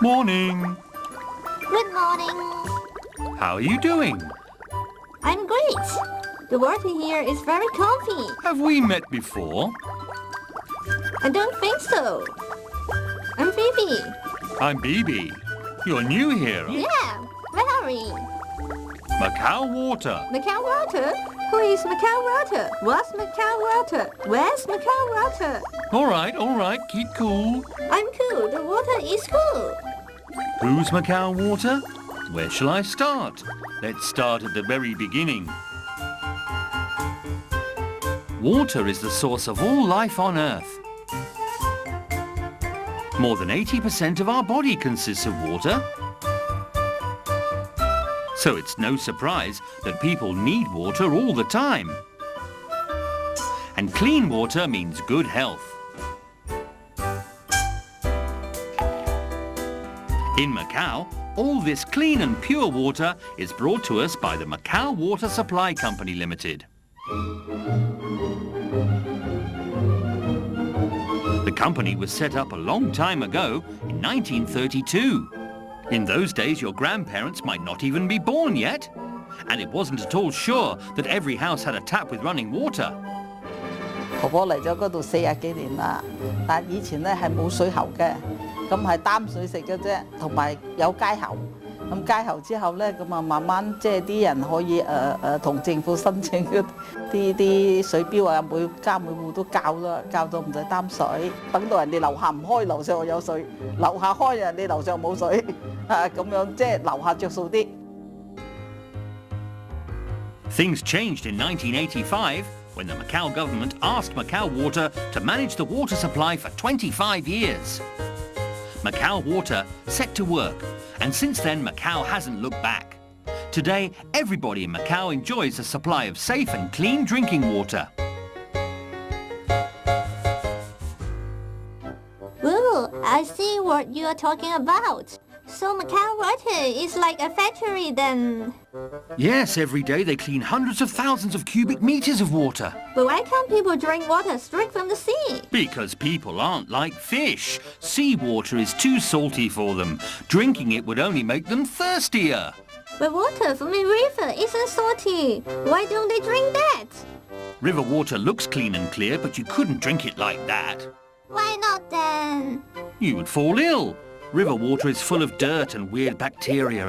Morning. Good morning. How are you doing? I'm great. The water here is very comfy. Have we met before? I don't think so. I'm Phoebe. I'm Bibi. You're new here. Yeah, very. Macau water. Macau water? Who is Macau water? What's Macau water? Where's Macau water? All right. Keep cool. I'm cool. The water is cool. Who's Macau water? Where shall I start? Let's start at the very beginning. Water is the source of all life on Earth. More than 80% of our body consists of water. So it's no surprise that people need water all the time. And clean water means good health. In Macau, all this clean and pure water is brought to us by the Macau Water Supply Company Limited. The company was set up a long time ago, in 1932. In those days, your grandparents might not even be born yet. And it wasn't at all sure that every house had a tap with running water. 婆婆嚟咗嗰度40幾年啦，但以前咧係冇水喉嘅，咁係擔水食嘅啫，同埋有街喉。咁街喉之後咧，咁啊慢慢即係啲人可以同政府申請啲水錶啊，每家每戶都校啦，校到唔使擔水，等到人哋樓下唔開，樓上有水；樓下開，人哋樓上冇水，咁樣即係樓下着數啲。Things changed in 1985 when the Macau government asked Macau Water to manage the water supply for 25 years. Macau Water set to work, and since then Macau hasn't looked back. Today, everybody in Macau enjoys a supply of safe and clean drinking water. Ooh, I see what you are talking about. So Macau water is like a factory then. Yes, every day they clean hundreds of thousands of cubic meters of water. But why can't people drink water straight from the sea? Because people aren't like fish. Seawater is too salty for them. Drinking it would only make them thirstier. But water from a river isn't salty. Why don't they drink that? River water looks clean and clear, but you couldn't drink it like that. Why not then? You would fall ill. River water is full of dirt and weird bacteria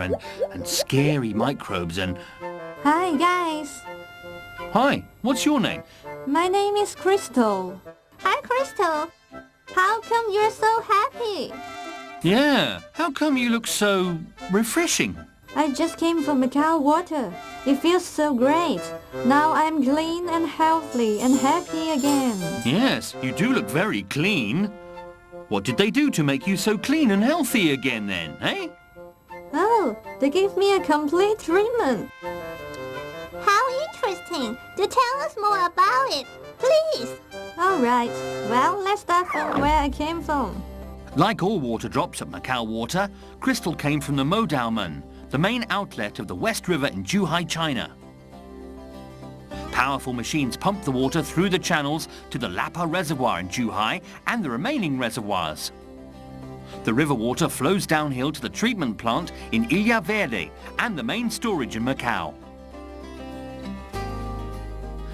and scary microbes and... Hi guys. Hi, what's your name? My name is Crystal. Hi Crystal. How come you're so happy? Yeah, how come you look so refreshing? I just came from Macau water. It feels so great. Now I'm clean and healthy and happy again. Yes, you do look very clean. What did they do to make you so clean and healthy again then, eh? Oh, they gave me a complete treatment. How interesting. Do tell us more about it, please. All right. Well, let's start from where I came from. Like all water drops at Macau Water, Crystal came from the Modalman, the main outlet of the West River in Zhuhai, China. Powerful machines pump the water through the channels to the Lapa Reservoir in Zhuhai and the remaining reservoirs. The river water flows downhill to the treatment plant in Ilha Verde and the main storage in Macau.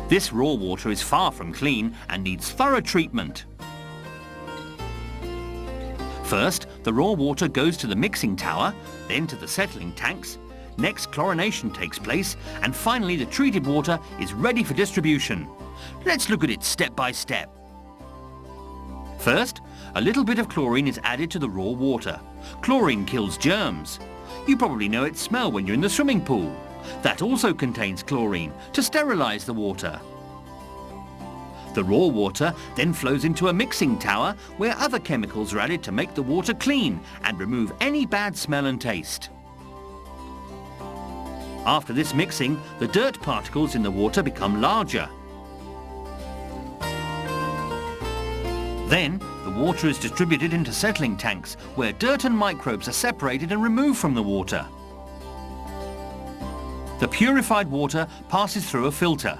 This raw water is far from clean and needs thorough treatment. First, the raw water goes to the mixing tower, then to the settling tanks. Next, chlorination takes place, and finally the treated water is ready for distribution. Let's look at it step by step. First, a little bit of chlorine is added to the raw water. Chlorine kills germs. You probably know its smell when you're in the swimming pool. That also contains chlorine to sterilize the water. The raw water then flows into a mixing tower where other chemicals are added to make the water clean and remove any bad smell and taste. After this mixing, the dirt particles in the water become larger. Then, the water is distributed into settling tanks, where dirt and microbes are separated and removed from the water. The purified water passes through a filter.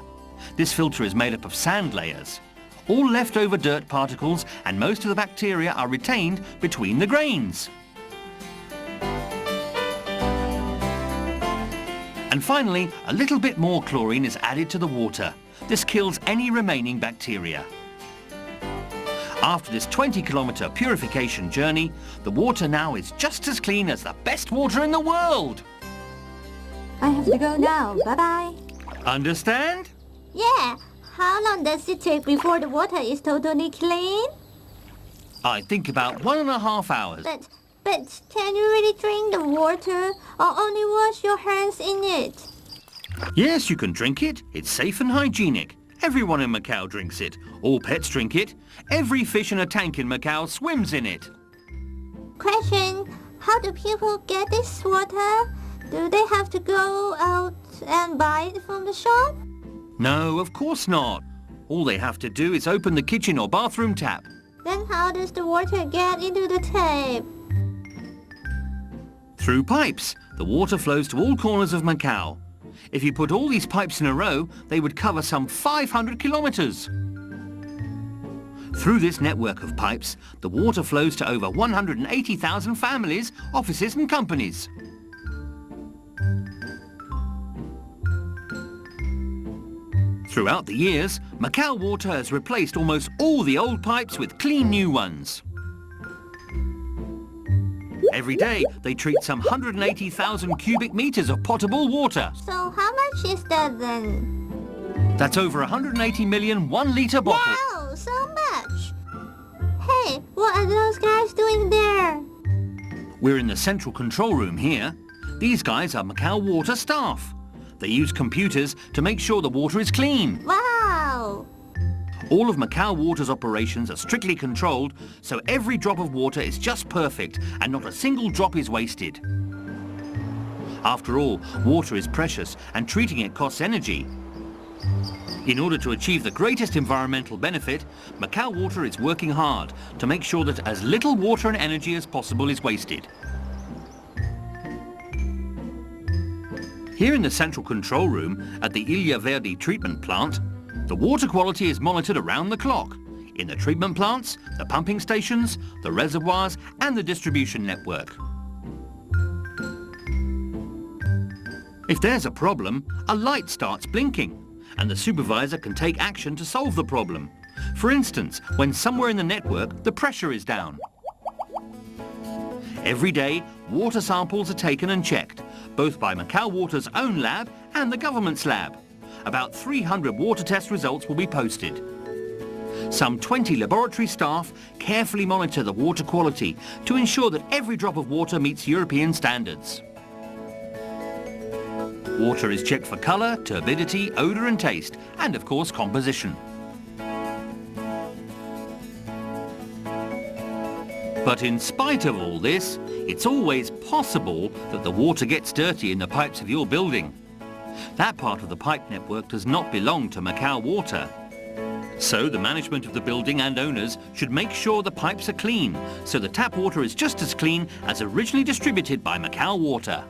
This filter is made up of sand layers. All leftover dirt particles and most of the bacteria are retained between the grains. And finally, a little bit more chlorine is added to the water. This kills any remaining bacteria. After this 20-kilometre purification journey, the water now is just as clean as the best water in the world. I have to go now. Bye-bye. Understand? Yeah. How long does it take before the water is totally clean? I think about 1.5 hours. But can you really drink the water or only wash your hands in it? Yes, you can drink it. It's safe and hygienic. Everyone in Macau drinks it. All pets drink it. Every fish in a tank in Macau swims in it. Question, how do people get this water? Do they have to go out and buy it from the shop? No, of course not. All they have to do is open the kitchen or bathroom tap. Then how does the water get into the tap? Through pipes. The water flows to all corners of Macau. If you put all these pipes in a row, they would cover some 500 kilometres. Through this network of pipes, the water flows to over 180,000 families, offices and companies. Throughout the years, Macau Water has replaced almost all the old pipes with clean new ones. Every day, they treat some 180,000 cubic metres of potable water. So how much is that then? That's over 180 million 1-litre bottles. Wow, so much! Hey, what are those guys doing there? We're in the central control room here. These guys are Macau Water staff. They use computers to make sure the water is clean. Wow! All of Macau Water's operations are strictly controlled, so every drop of water is just perfect and not a single drop is wasted. After all, water is precious and treating it costs energy. In order to achieve the greatest environmental benefit, Macau Water is working hard to make sure that as little water and energy as possible is wasted. Here in the central control room at the Ilha Verde treatment plant, the water quality is monitored around the clock in the treatment plants, the pumping stations, the reservoirs and the distribution network. If there's a problem, a light starts blinking and the supervisor can take action to solve the problem. For instance, when somewhere in the network the pressure is down. Every day, water samples are taken and checked, both by Macau Water's own lab and the government's lab. About 300 water test results will be posted. Some 20 laboratory staff carefully monitor the water quality to ensure that every drop of water meets European standards. Water is checked for colour, turbidity, odour and taste, and of course composition. But in spite of all this, it's always possible that the water gets dirty in the pipes of your building. That part of the pipe network does not belong to Macau Water. So the management of the building and owners should make sure the pipes are clean, so the tap water is just as clean as originally distributed by Macau Water.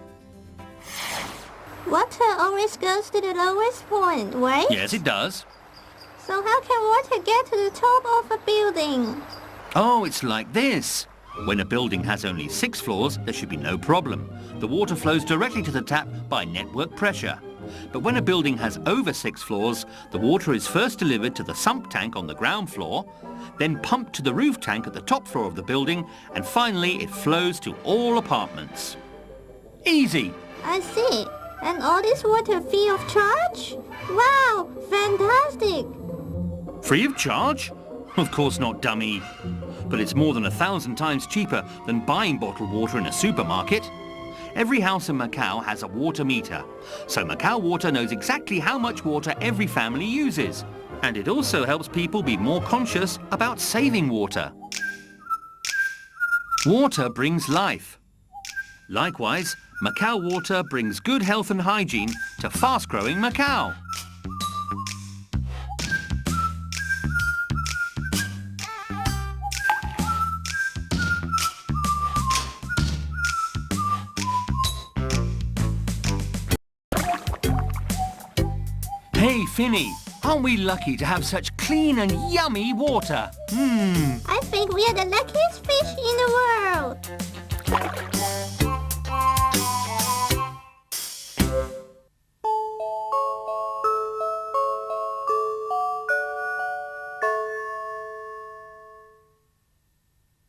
Water always goes to the lowest point, right? Yes, it does. So how can water get to the top of a building? Oh, it's like this. When a building has only 6 floors, there should be no problem. The water flows directly to the tap by network pressure. But when a building has over 6 floors, the water is first delivered to the sump tank on the ground floor, then pumped to the roof tank at the top floor of the building, and finally it flows to all apartments. Easy! I see. And all this water free of charge? Wow, fantastic! Free of charge? Of course not, dummy. But it's more than 1,000 times cheaper than buying bottled water in a supermarket. Every house in Macau has a water meter, so Macau Water knows exactly how much water every family uses. And it also helps people be more conscious about saving water. Water brings life. Likewise, Macau Water brings good health and hygiene to fast-growing Macau. Hey, Finny, aren't we lucky to have such clean and yummy water? I think we are the luckiest fish in the world.